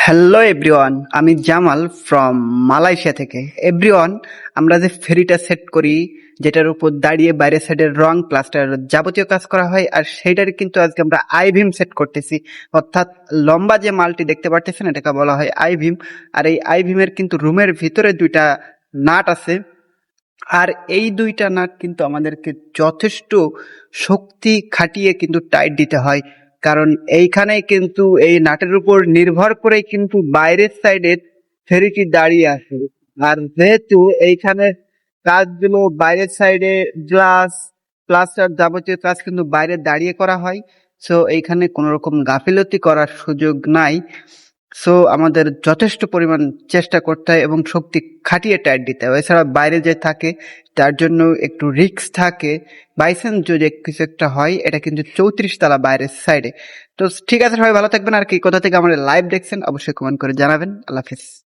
Hello everyone, আমি Jamal from Malaysia থেকে। Everyone, আমরা যে ফেরিটা সেট করি, যেটার উপর দাঁড়িয়ে বাইরের সাইডের রং প্লাস্টার যাবতীয় কাজ করা হয়, আর সেইটার কিন্তু আজকে আমরা আই বিম সেট করতেছি। অর্থাৎ লম্বা যে মালটি দেখতে পারতেছেন এটাকে বলা হয় আই বিম। আর এই আই বিমের কিন্তু রুমের ভিতরে দুইটা নাট আছে। আর এই দুইটা নাট কিন্তু আমাদেরকে যথেষ্ট শক্তি খাটিয়ে কিন্তু টাইট দিতে হয়, কারণ এইখানেই কিন্তু এই নাটের উপর নির্ভর করে কিন্তু বাইরের সাইডের ফেরিটি দাঁড়িয়ে আছে। আর যেহেতু এইখানে কাজগুলো বাইরের সাইডে গ্লাস প্লাস্টার যাবতীয় কাজ কিন্তু বাইরে দাঁড়িয়ে করা হয়, সো এইখানে কোনো রকম গাফিলতি করার সুযোগ নাই। সো আমাদের যথেষ্ট পরিমাণ চেষ্টা করতে হয় এবং শক্তি খাটিয়ে টাইট দিতে হয়। এছাড়া বাইরে যে থাকে তার জন্য একটু রিস্ক থাকে। বাইচান্স যদি কিছু একটা হয়, এটা কিন্তু 34 তলা বাইরের সাইডে। তো ঠিক আছে, সবাই ভালো থাকবেন। আর কি কোথা থেকে আমাদের লাইভ দেখছেন অবশ্যই কমেন্ট করে জানাবেন। আল্লাহ হাফিজ।